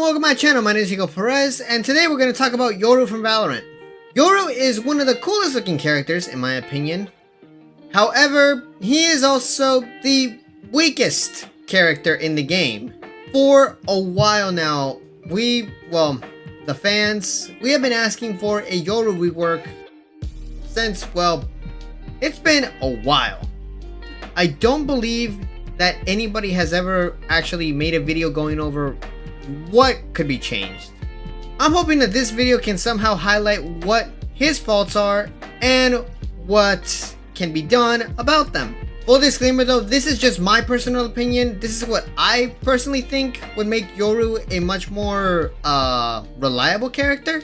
welcome to my channel. My name is Miguel Perez, and today we're going to talk about Yoru from Valorant. Yoru is one of the coolest looking characters, in my opinion. However, he is also the weakest character in the game. For a while now, the fans, we have been asking for a Yoru rework since, it's been a while. I don't believe that anybody has ever actually made a video going over what could be changed. I'm hoping that this video can somehow highlight what his faults are and what can be done about them. Full disclaimer though, this is just my personal opinion. This is what I personally think would make Yoru a much more reliable character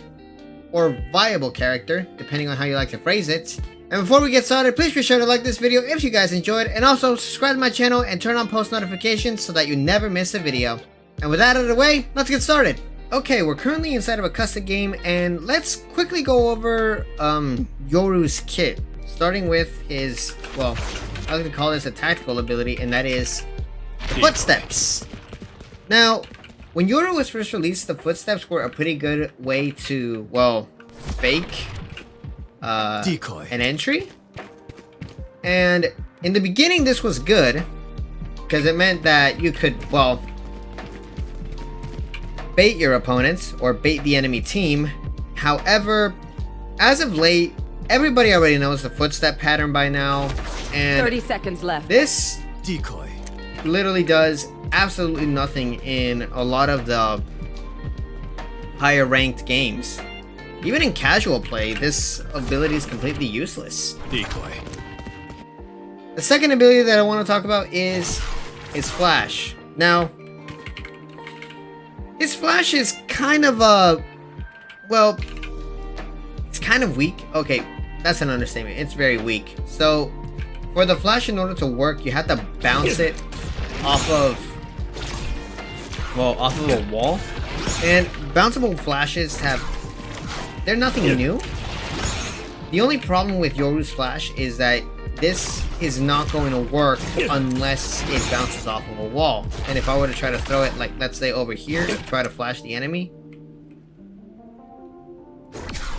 or viable character, depending on how you like to phrase it. And before we get started, please be sure to like this video if you guys enjoyed, and also subscribe to my channel and turn on post notifications so that you never miss a video. And with that out of the way, let's get started. Okay, we're currently inside of a custom game, and let's quickly go over Yoru's kit. Starting with his, I like to call this a tactical ability, and that is the footsteps. Now, when Yoru was first released, the footsteps were a pretty good way to, fake decoy an entry. And in the beginning, this was good because it meant that you could, bait your opponents or bait the enemy team. However, as of late, everybody already knows the footstep pattern by now, and 30 seconds left. This decoy literally does absolutely nothing in a lot of the higher ranked games. Even in casual play, this ability is completely useless. decoy. The second ability that I want to talk about is his flash. Now, his flash is kind of it's kind of weak. Okay, that's an understatement. It's very weak. So, for the flash, in order to work, you have to bounce it off of a wall. And bounceable flashes they're nothing new. The only problem with Yoru's flash is that this is not going to work unless it bounces off of a wall. And if I were to try to throw it, like, let's say over here, try to flash the enemy.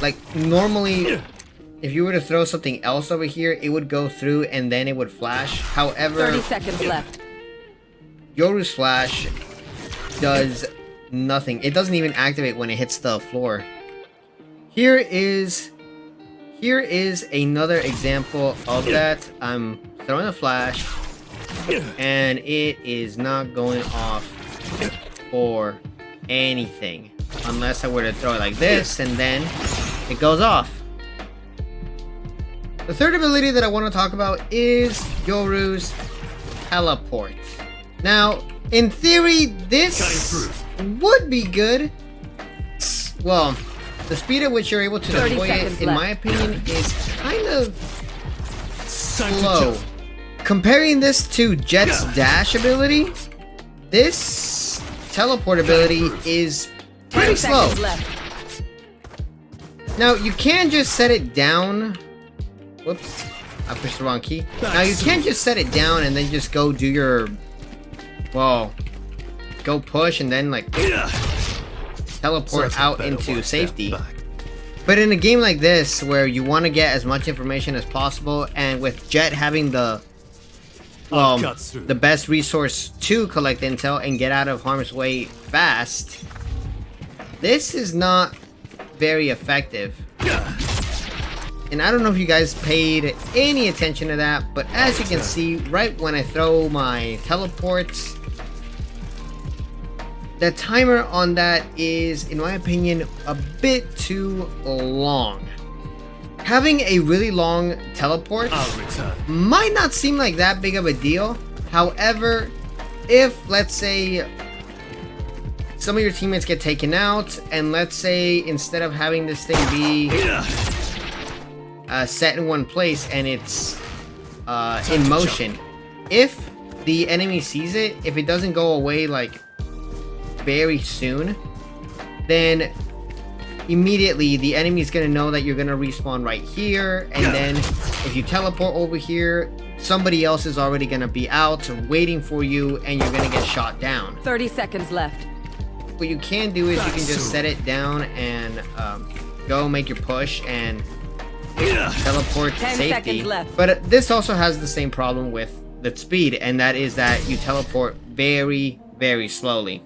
Like, normally, if you were to throw something else over here, it would go through and then it would flash. However, 30 seconds left. Yoru's flash does nothing. It doesn't even activate when it hits the floor. Here is another example of that. I'm throwing a flash, and it is not going off for anything. Unless I were to throw it like this, and then it goes off. The third ability that I want to talk about is Yoru's teleport. Now, in theory, this would be good. Well, the speed at which you're able to deploy it, in my opinion, is kind of slow. Comparing this to Jet's dash ability, this teleport ability is pretty slow. Now, you can just set it down. Whoops, I pushed the wrong key. Now, you can't just set it down and then just go do your, go push and then, like, teleport out into safety. But in a game like this, where you want to get as much information as possible, and with Jet having the best resource to collect intel and get out of harm's way fast, this is not very effective. And I don't know if you guys paid any attention to that, but as you can see, right when I throw my teleports, the timer on that is, in my opinion, a bit too long. Having a really long teleport might not seem like that big of a deal. However, if, let's say, some of your teammates get taken out, and let's say instead of having this thing be set in one place and it's in motion, if the enemy sees it, if it doesn't go away like very soon, then immediately the enemy's gonna know that you're gonna respawn right here, and then if you teleport over here, somebody else is already gonna be out waiting for you, and you're gonna get shot down. 30 seconds left. what you can do is you can just set it down and go make your push and teleport to 10 safety. seconds left. But this also has the same problem with the speed, and that is that you teleport very, very slowly.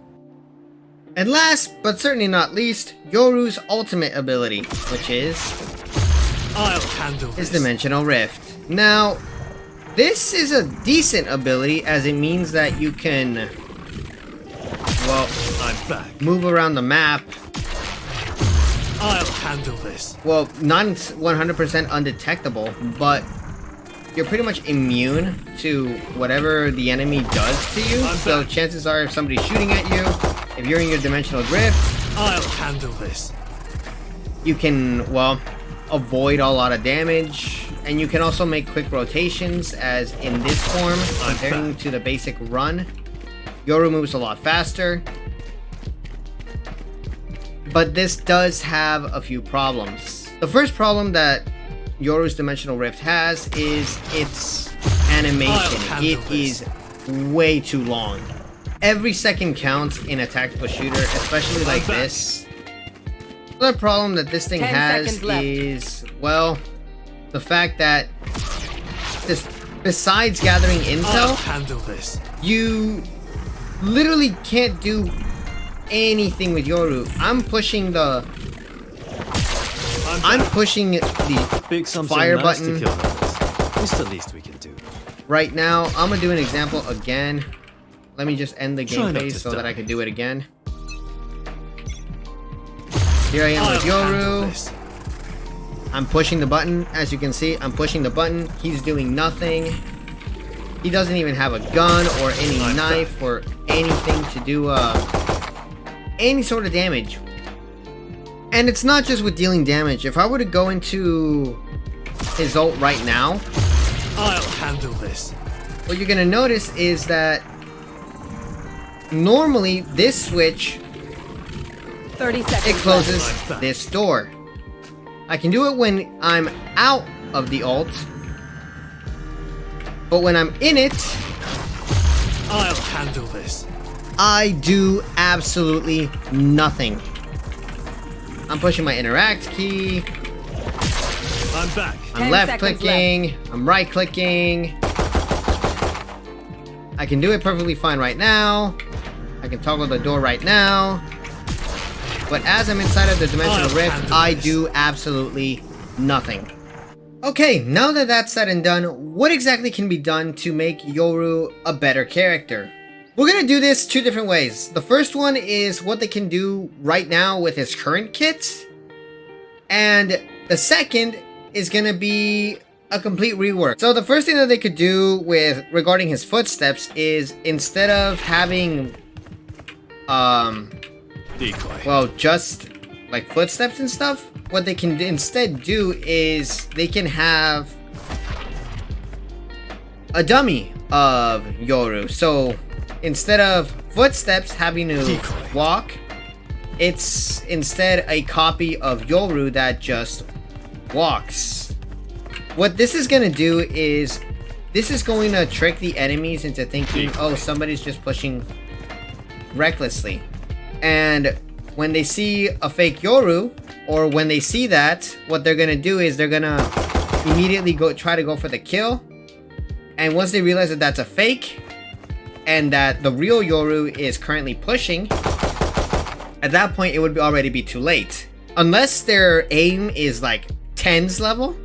And last, but certainly not least, Yoru's ultimate ability, which is I'll handle his this. Dimensional Rift. Now, this is a decent ability as it means that you can, well, I'm back. move around the map. I'll handle this. Well, not 100% undetectable, but you're pretty much immune to whatever the enemy does to you. So chances are if somebody's shooting at you, if you're in your Dimensional Drift, I'll handle this. you can, well, avoid a lot of damage, and you can also make quick rotations, as in this form, comparing to the basic run. Yoru moves a lot faster, but this does have a few problems. The first problem that Yoru's Dimensional Rift has is its animation. It is way too long. Every second counts in a tactical shooter, especially like this. Another problem that this thing 10 has seconds left. is, well, the fact that this, besides gathering I'll intel, handle this. you literally can't do anything with Yoru. I'm pushing the Big something fire nice button to kill others. It's the least we can do. right now. I'm gonna do an example again. Let me just end the Try game not phase to so that die. I can do it again. Here I am I'll with handle Yoru. this. I'm pushing the button. As you can see, I'm pushing the button. He's doing nothing. He doesn't even have a gun or any knife or anything to do any sort of damage. And it's not just with dealing damage. If I were to go into his ult right now, I'll handle this. what you're gonna notice is that normally this switch, 30 seconds it closes left. this door. I can do it when I'm out of the ult, but when I'm in it, I'll handle this. I do absolutely nothing. I'm pushing my interact key, I'm back. I'm 10 left seconds clicking, I'm right clicking. I can do it perfectly fine right now. I can toggle the door right now. But as I'm inside of the Dimensional I'll Rift, handle I this. do absolutely nothing. Okay, now that that's said and done, what exactly can be done to make Yoru a better character? We're gonna do this two different ways. The first one is what they can do right now with his current kit. And the second is gonna be a complete rework. So the first thing that they could do with regarding his footsteps is instead of having Decoy. well, just like footsteps and stuff, what they can instead do is they can have a dummy of Yoru. So instead of footsteps having to Decoy. walk, it's instead a copy of Yoru that just walks. What this is gonna do is this is going to trick the enemies into thinking, oh, somebody's just pushing recklessly. And when they see a fake Yoru, or when they see that, what they're gonna do is they're gonna immediately try to go for the kill. And once they realize that that's a fake, and that the real Yoru is currently pushing, at that point it would already be too late. Unless their aim is like 10s level,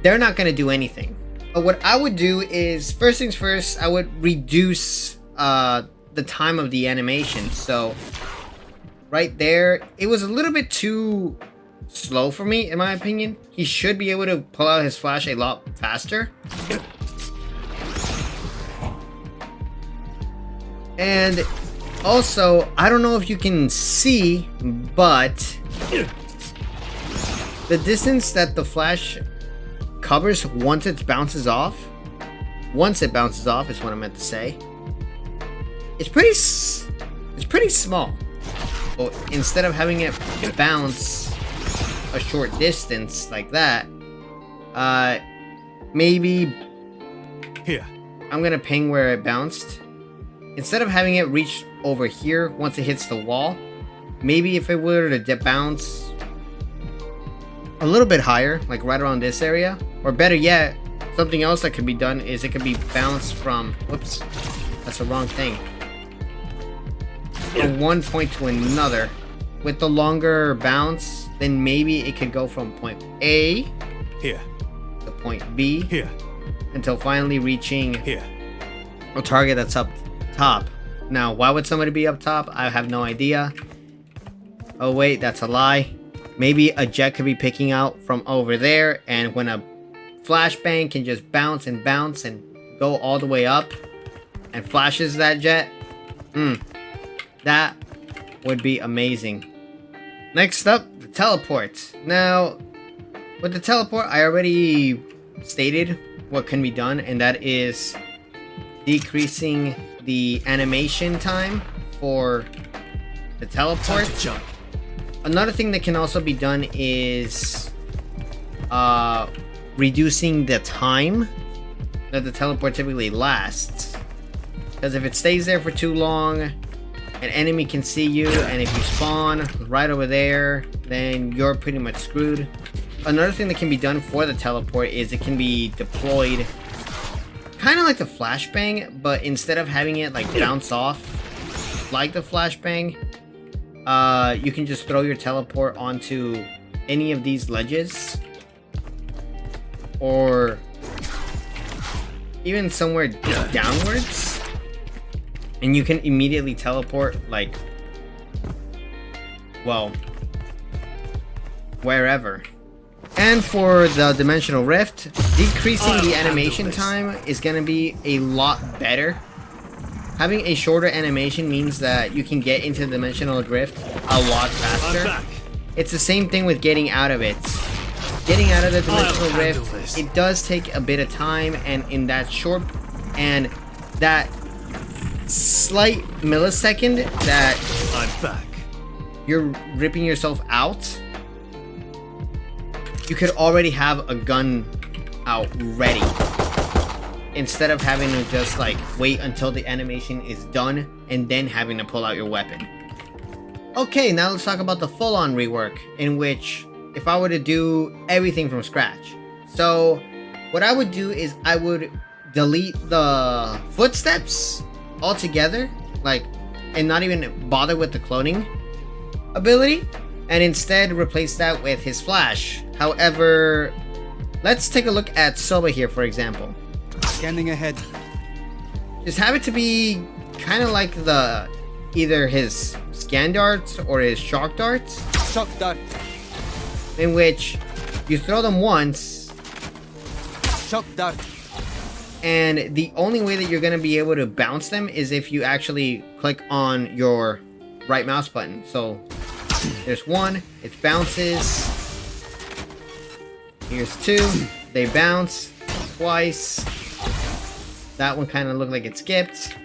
they're not gonna do anything. But what I would do is, first things first, I would reduce the time of the animation. So right there, it was a little bit too slow for me, in my opinion. He should be able to pull out his flash a lot faster. And also, I don't know if you can see, but the distance that the flash covers once it bounces off is what I meant to say. It's pretty small. So instead of having it bounce a short distance like that, maybe Here. I'm gonna ping where it bounced. instead of having it reach over here once it hits the wall, maybe if it were to bounce a little bit higher, like right around this area, or better yet, something else that could be done is it could be bounced from, whoops, that's the wrong thing, from one point to another. With the longer bounce, then maybe it could go from point A Here. to point B Here. until finally reaching Here. a target that's up top. Now, why would somebody be up top? I have no idea. Oh wait, that's a lie. Maybe a jet could be picking out from over there, and when a flashbang can just bounce and go all the way up and flashes that jet, that would be amazing. Next up, the teleport. Now, with the teleport, I already stated what can be done, and that is decreasing the animation time for the teleport. Time to jump. Another thing that can also be done is reducing the time that the teleport typically lasts. Because if it stays there for too long, an enemy can see you, and if you spawn right over there, then you're pretty much screwed. Another thing that can be done for the teleport is it can be deployed kind of like the flashbang, but instead of having it like bounce off like the flashbang, you can just throw your teleport onto any of these ledges, or even somewhere downwards, and you can immediately teleport, like, well, wherever. And for the dimensional rift, decreasing the animation time is going to be a lot better. Having a shorter animation means that you can get into the dimensional rift a lot faster. I'm back. It's the same thing with getting out of it. Getting out of the dimensional I'll handle rift, this. it does take a bit of time, and in that short and that slight millisecond that I'm back. you're ripping yourself out, you could already have a gun out ready, instead of having to just like wait until the animation is done and then having to pull out your weapon. Okay, now let's talk about the full-on rework, in which if I were to do everything from scratch. So what I would do is I would delete the footsteps altogether, like, and not even bother with the cloning ability, and instead replace that with his flash. However, let's take a look at Soba here, for example. Scanning ahead. Just have it to be kind of like the either his scan darts or his shock darts, Shock dart. in which you throw them once, Shock dart. and the only way that you're going to be able to bounce them is if you actually click on your right mouse button. So there's one, it bounces. Here's two, they bounce twice. That one kind of looked like it skipped.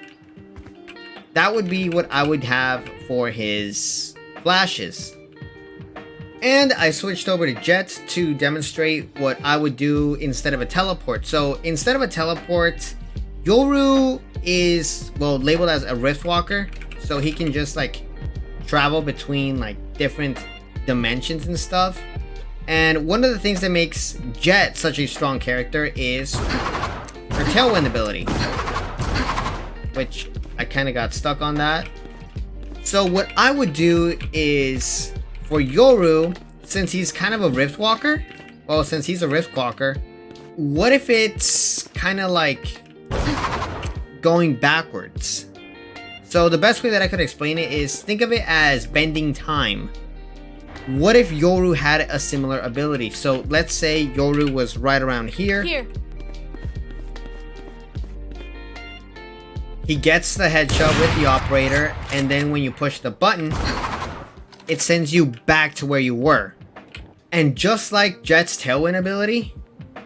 That would be what I would have for his flashes. And I switched over to Jet to demonstrate what I would do instead of a teleport. So instead of a teleport, Yoru is, well, labeled as a Rift Walker. So he can just like travel between like different dimensions and stuff. And one of the things that makes Jet such a strong character is her Tailwind ability, which I kind of got stuck on that. So what I would do is, for Yoru, since he's kind of a Rift Walker, well, since he's a Rift Walker, what if it's kind of like going backwards? So the best way that I could explain it is, think of it as bending time. What if Yoru had a similar ability? So let's say Yoru was right around here. He gets the headshot with the operator, and then when you push the button, it sends you back to where you were. And just like Jet's Tailwind ability,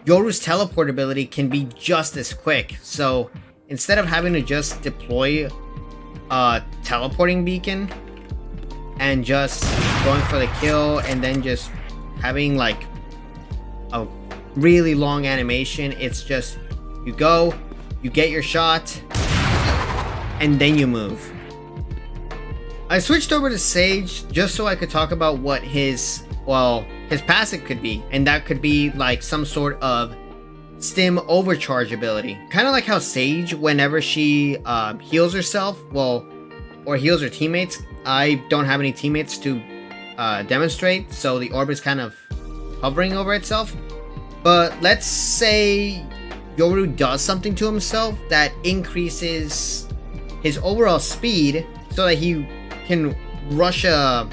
Yoru's teleport ability can be just as quick. So instead of having to just deploy a teleporting beacon and just going for the kill and then just having like a really long animation, it's just you go, you get your shot, and then you move. I switched over to Sage just so I could talk about what his passive could be, and that could be like some sort of stim overcharge ability. Kind of like how Sage, whenever she heals herself, or heals her teammates, I don't have any teammates to demonstrate, so the orb is kind of hovering over itself. But let's say Yoru does something to himself that increases his overall speed so that he can rush a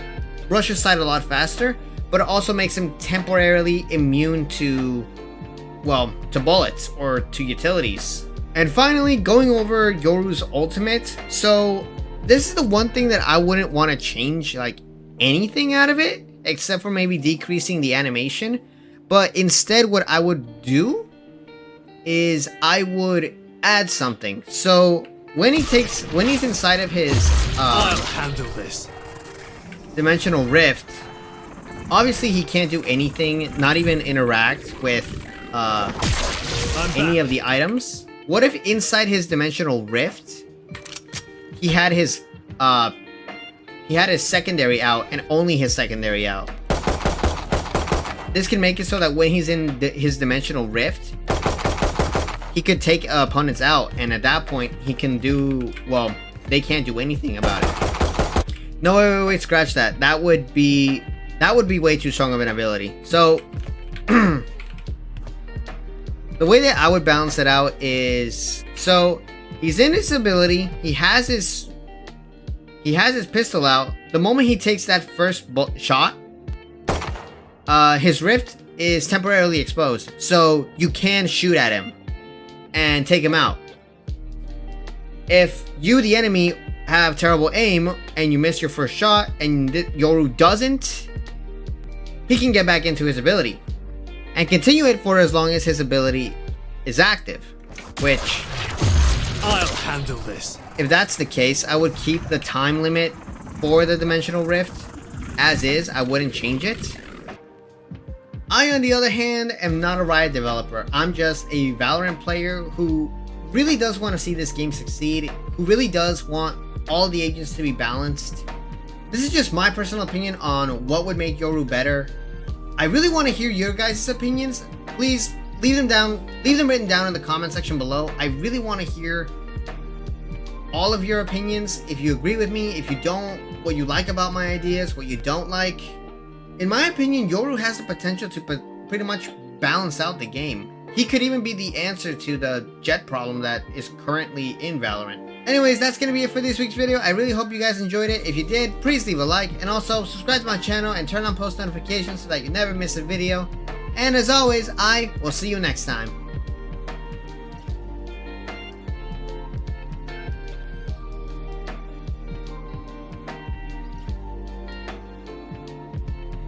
side a lot faster, but it also makes him temporarily immune to bullets or to utilities. And finally, going over Yoru's ultimate. So this is the one thing that I wouldn't want to change like anything out of it, except for maybe decreasing the animation. But instead, what I would do is I would add something. So when he's inside of his I'll handle this. dimensional rift, obviously he can't do anything, not even interact with any of the items. What if inside his dimensional rift he had his secondary out, and only his secondary out? This can make it so that when he's in his dimensional rift, he could take opponents out, and at that point he can do, they can't do anything about it. No, wait, scratch that. That would be way too strong of an ability. So the way that I would balance it out is, so he's in his ability, he has his pistol out. The moment he takes that first shot, his rift is temporarily exposed, so you can shoot at him and take him out. If you, the enemy, have terrible aim and you miss your first shot and Yoru doesn't, he can get back into his ability and continue it for as long as his ability is active, which, I'll handle this. if that's the case, I would keep the time limit for the dimensional rift as is. I wouldn't change it. I, on the other hand, am not a Riot developer. I'm just a Valorant player who really does want to see this game succeed, who really does want all the agents to be balanced. This is just my personal opinion on what would make Yoru better. I really want to hear your guys' opinions. Please leave them written down in the comment section below. I really want to hear all of your opinions. If you agree with me, if you don't, what you like about my ideas, what you don't like. In my opinion, Yoru has the potential to pretty much balance out the game. He could even be the answer to the jet problem that is currently in Valorant. Anyways, that's going to be it for this week's video. I really hope you guys enjoyed it. If you did, please leave a like, and also subscribe to my channel and turn on post notifications so that you never miss a video. And as always, I will see you next time.